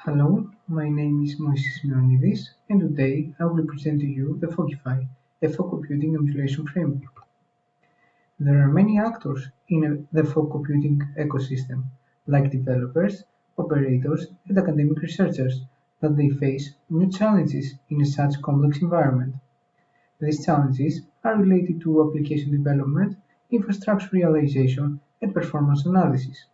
Hello, my name is Moises Ioannidis, and today I will present to you the Fogify, a fog computing emulation framework. There are many actors in the fog computing ecosystem, like developers, operators, and academic researchers, that they face new challenges in such complex environment. These challenges are related to application development, infrastructure realization, and performance analysis.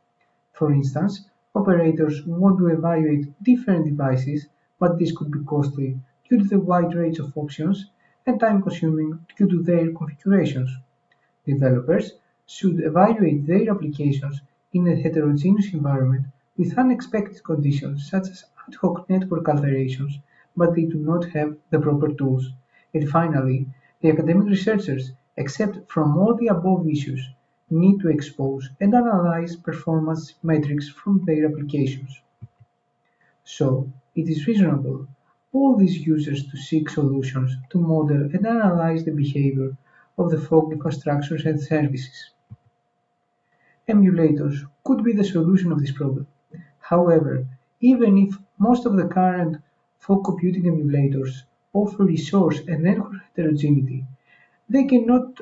For instance, operators want to evaluate different devices, but this could be costly due to the wide range of options and time-consuming due to their configurations. Developers should evaluate their applications in a heterogeneous environment with unexpected conditions such as ad hoc network alterations, but they do not have the proper tools. And finally, the academic researchers, except from all the above issues, need to expose and analyze performance metrics from their applications. So, it is reasonable all these users to seek solutions to model and analyze the behavior of the fog infrastructures and services. Emulators could be the solution of this problem. However, even if most of the current fog computing emulators offer resource and network heterogeneity, they cannot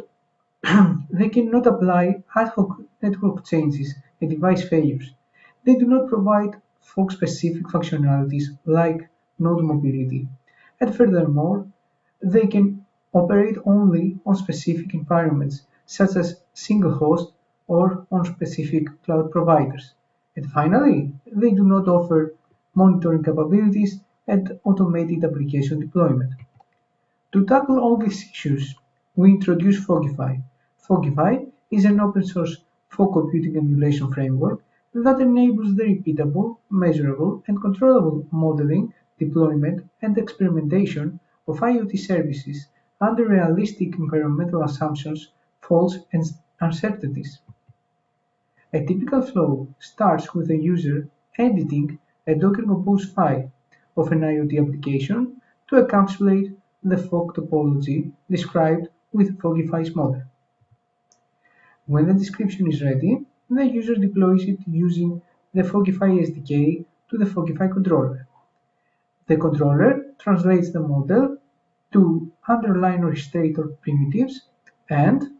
they cannot apply ad hoc network changes and device failures. They do not provide fog-specific functionalities like node mobility, and furthermore, they can operate only on specific environments, such as single host or on specific cloud providers. And finally, they do not offer monitoring capabilities and automated application deployment. To tackle all these issues, we introduced Fogify. Fogify is an open-source fog computing emulation framework that enables the repeatable, measurable, and controllable modeling, deployment, and experimentation of IoT services under realistic environmental assumptions, faults, and uncertainties. A typical flow starts with a user editing a Docker Compose file of an IoT application to encapsulate the fog topology described with Fogify's model. When the description is ready, the user deploys it using the Fogify SDK to the Fogify controller. The controller translates the model to underlying orchestrator primitives and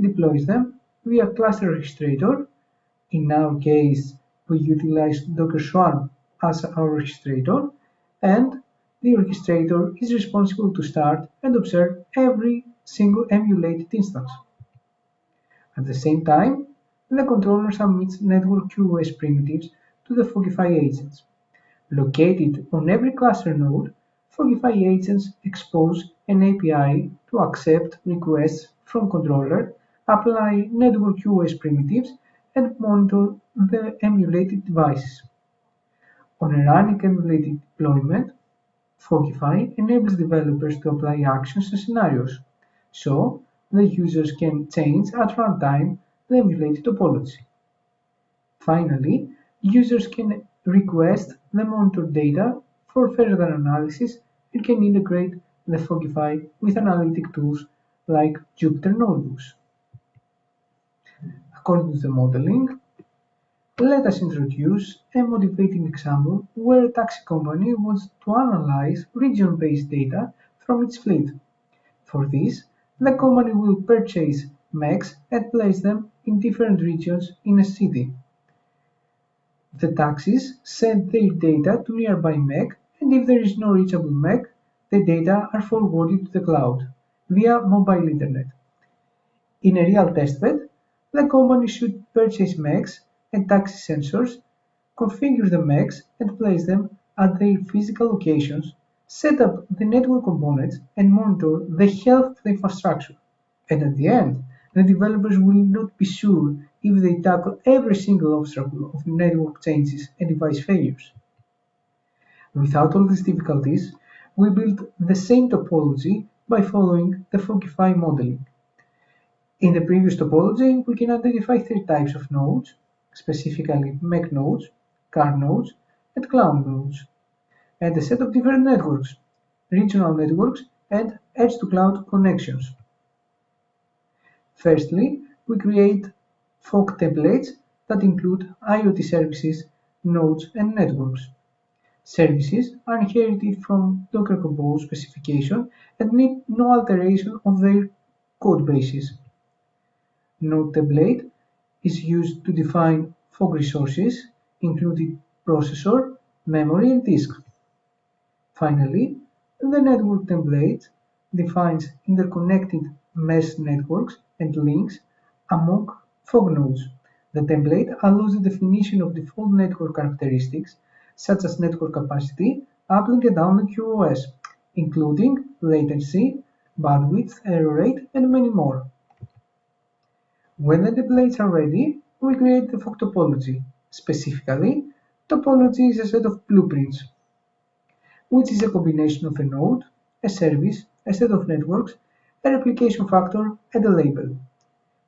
deploys them via cluster orchestrator. In our case, we utilize Docker Swarm as our orchestrator, and the orchestrator is responsible to start and observe every single emulated instance. At the same time, the controller submits network QoS primitives to the Fogify agents. Located on every cluster node, Fogify agents expose an API to accept requests from controller, apply network QoS primitives, and monitor the emulated devices. On a running emulated deployment, Fogify enables developers to apply actions and scenarios, so the users can change at runtime the emulated topology. Finally, users can request the monitored data for further analysis and can integrate the Fogify with analytic tools like Jupyter Notebooks. According to the modeling, let us introduce a motivating example where a taxi company wants to analyze region-based data from its fleet. For this, the company will purchase MECs and place them in different regions in a city. The taxis send their data to nearby MEC, and if there is no reachable MEC, the data are forwarded to the cloud via mobile internet. In a real testbed, the company should purchase MECs and taxi sensors, configure the MECs and place them at their physical locations, set up the network components, and monitor the health of the infrastructure. And at the end, the developers will not be sure if they tackle every single obstacle of network changes and device failures. Without all these difficulties, we built the same topology by following the Fogify modeling. In the previous topology, we can identify three types of nodes, specifically MEC nodes, car nodes, and cloud nodes, and a set of different networks, regional networks, and edge-to-cloud connections. Firstly, we create fog templates that include IoT services, nodes, and networks. Services are inherited from Docker Compose specification and need no alteration of their code bases. Node template is used to define fog resources, including processor, memory, and disk. Finally, the network template defines interconnected mesh networks and links among fog nodes. The template allows the definition of default network characteristics, such as network capacity, uplink and downlink QoS, including latency, bandwidth, error rate, and many more. When the templates are ready, we create the fog topology. Specifically, topology is a set of blueprints, which is a combination of a node, a service, a set of networks, a replication factor, and a label.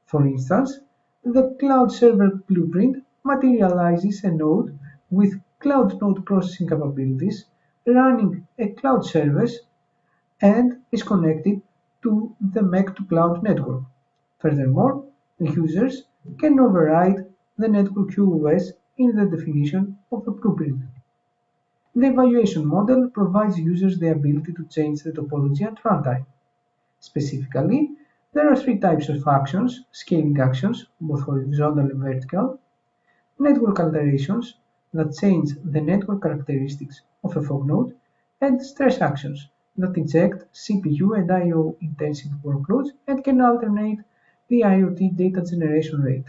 For instance, the cloud server blueprint materializes a node with cloud node processing capabilities running a cloud service and is connected to the MEC-to-cloud network. Furthermore, users can override the network QoS in the definition of a blueprint. The evaluation model provides users the ability to change the topology at runtime. Specifically, there are three types of actions: scaling actions, both horizontal and vertical, network alterations that change the network characteristics of a fog node, and stress actions that inject CPU and I/O intensive workloads and can alternate the IoT data generation rate.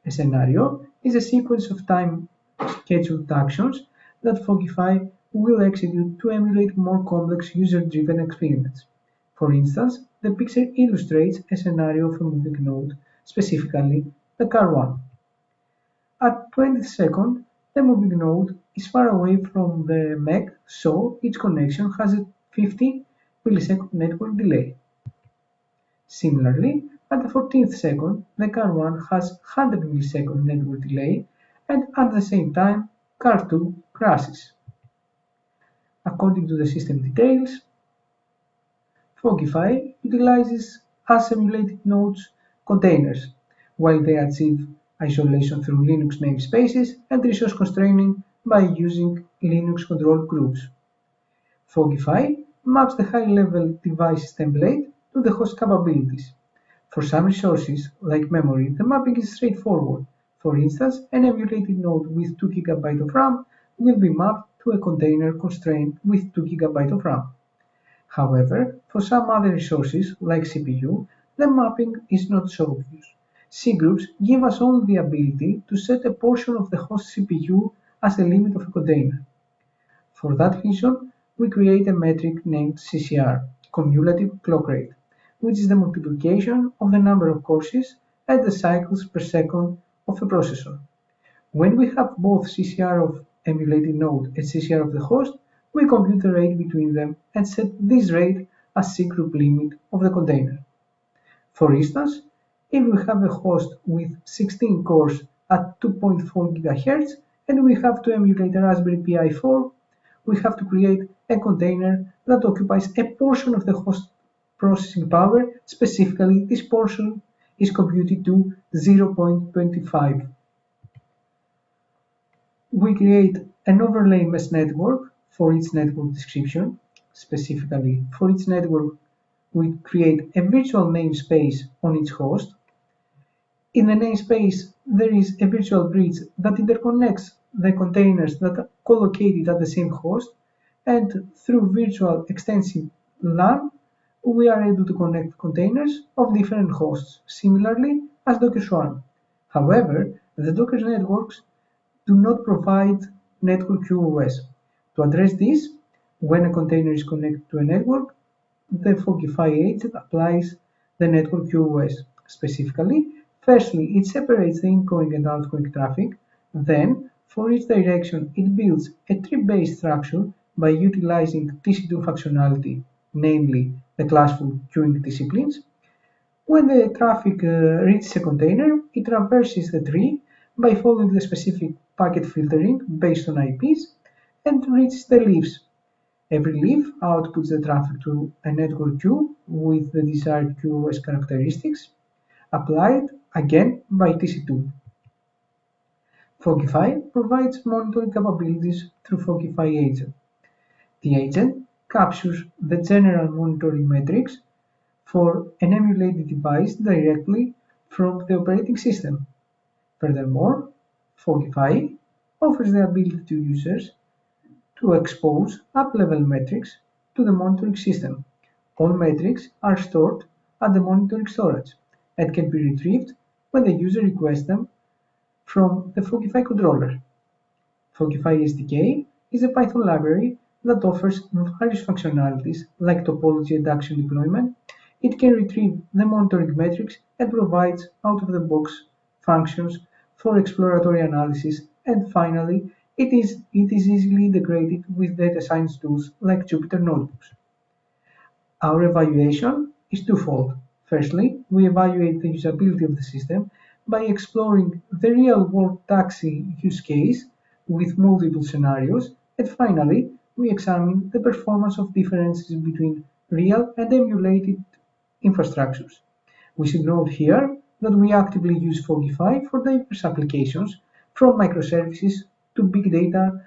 A scenario is a sequence of time-scheduled actions that Fogify will execute to emulate more complex user-driven experiments. For instance, the picture illustrates a scenario of a moving node, specifically the car 1. At 20th second, the moving node is far away from the MEC, so its connection has a 50 millisecond network delay. Similarly, at the 14th second, the car 1 has 100 millisecond network delay, and at the same time, car 2 crashes. According to the system details, Fogify utilizes as emulated nodes containers, while they achieve isolation through Linux namespaces and resource constraining by using Linux control groups. Fogify maps the high-level devices template to the host capabilities. For some resources, like memory, the mapping is straightforward. For instance, an emulated node with 2 GB of RAM will be mapped to a container constraint with 2 GB of RAM. However, for some other resources, like CPU, the mapping is not so obvious. C-groups give us only the ability to set a portion of the host CPU as a limit of a container. For that reason, we create a metric named CCR, cumulative clock rate, which is the multiplication of the number of courses and the cycles per second of a processor. When we have both CCR of emulated node and CCR of the host, we compute the rate between them and set this rate as C-group limit of the container. For instance, if we have a host with 16 cores at 2.4 GHz and we have to emulate a Raspberry Pi 4, we have to create a container that occupies a portion of the host processing power. Specifically, this portion is computed to 0.25. We create an overlay mesh network for each network description. Specifically, for each network, we create a virtual namespace on each host. In the namespace, there is a virtual bridge that interconnects the containers that are co-located at the same host, and through virtual extensive LAN, we are able to connect containers of different hosts, similarly as Docker Swarm. However, the Docker networks do not provide network QoS. To address this, when a container is connected to a network, the Fogify agent applies the network QoS. Specifically, firstly, it separates the incoming and outgoing traffic. Then, for each direction, it builds a tree-based structure by utilizing TC2 functionality, namely the classful queuing disciplines. When the traffic reaches a container, it traverses the tree by following the specific packet filtering based on IPs and reaches the leaves. Every leaf outputs the traffic to a network queue with the desired QoS characteristics, applied again by TC2. Fogify provides monitoring capabilities through Fogify agent. The agent captures the general monitoring metrics for an emulated device directly from the operating system. Furthermore, Fogify offers the ability to users to expose up-level metrics to the monitoring system. All metrics are stored at the monitoring storage and can be retrieved when the user requests them from the Fogify controller. Fogify SDK is a Python library that offers various functionalities like topology and action deployment. It can retrieve the monitoring metrics and provides out-of-the-box functions for exploratory analysis. And finally, it is easily integrated with data science tools like Jupyter Notebooks. Our evaluation is twofold. Firstly, we evaluate the usability of the system by exploring the real-world taxi use case with multiple scenarios, and finally, we examine the performance of differences between real and emulated infrastructures. We should note here that we actively use Fogify for diverse applications, from microservices to big data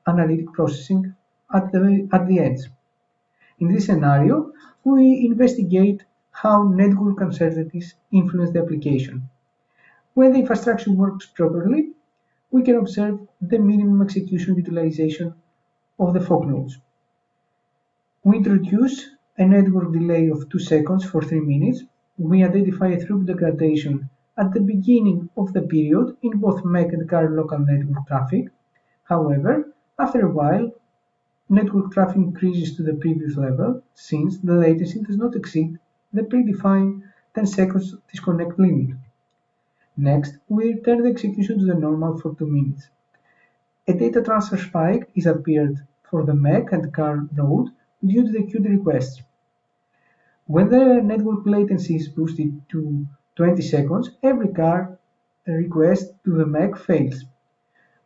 analytic processing at the edge. In this scenario, we investigate how network uncertainties influence the application. When the infrastructure works properly, we can observe the minimum execution utilization of the fog nodes. We introduce a network delay of 2 seconds for 3 minutes. We identify a throughput degradation at the beginning of the period in both MEC and car local network traffic. However, after a while, network traffic increases to the previous level since the latency does not exceed the predefined 10 seconds disconnect limit. Next, we return the execution to the normal for 2 minutes. A data transfer spike is appeared for the MEC and car node due to the queued requests. When the network latency is boosted to 20 seconds, every car request to the MEC fails.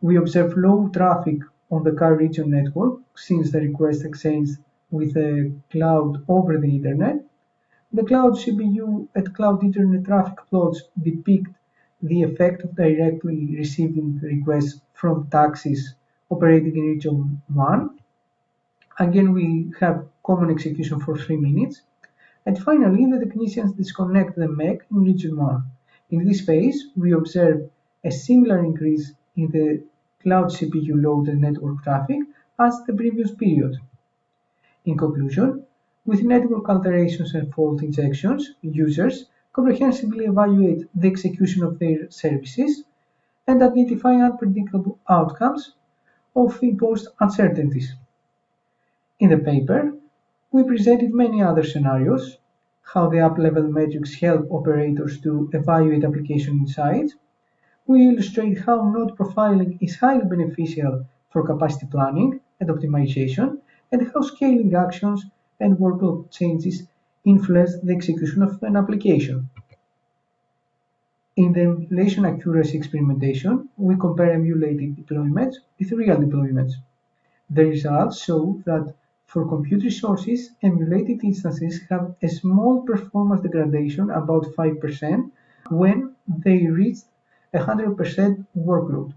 We observe low traffic on the car region network since the request exchanged with the cloud over the internet. The cloud CPU and cloud internet traffic plots depict the effect of directly receiving requests from taxis operating in region 1. Again, we have common execution for 3 minutes. And finally, the technicians disconnect the MEC in region 1. In this phase, we observe a similar increase in the cloud CPU load and network traffic as the previous period. In conclusion, with network alterations and fault injections, users comprehensively evaluate the execution of their services and identify unpredictable outcomes of imposed uncertainties. In the paper, we presented many other scenarios, how the up-level metrics help operators to evaluate application insights. We illustrate how node profiling is highly beneficial for capacity planning and optimization, and how scaling actions and workload changes influence the execution of an application. In the emulation accuracy experimentation, we compare emulated deployments with real deployments. The results show that for compute resources, emulated instances have a small performance degradation, about 5%, when they reach 100% workload.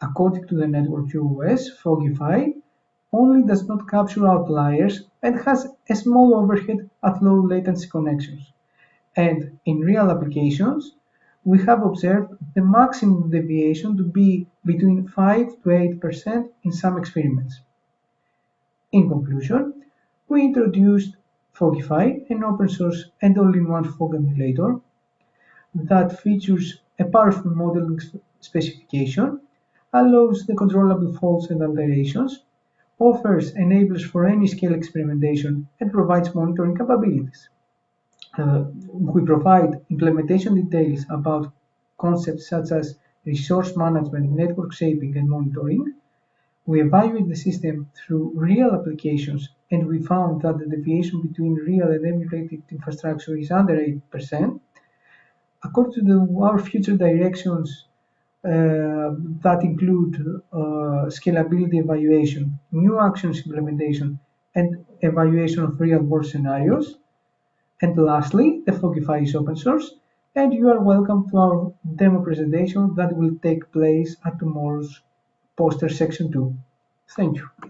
According to the network QoS, Fogify only does not capture outliers and has a small overhead at low latency connections. And in real applications, we have observed the maximum deviation to be between 5 to 8% in some experiments. In conclusion, we introduced Fogify, an open source and all-in-one fog emulator that features a powerful modeling specification, allows the controllable faults and alterations, offers enablers for any scale experimentation, and provides monitoring capabilities. We provide implementation details about concepts such as resource management, network shaping, and monitoring. We evaluate the system through real applications, and we found that the deviation between real and emulated infrastructure is under 8%. According to our future directions that include scalability evaluation, new actions implementation, and evaluation of real-world scenarios. And lastly, the Fogify is open source and you are welcome to our demo presentation that will take place at tomorrow's poster section 2. Thank you.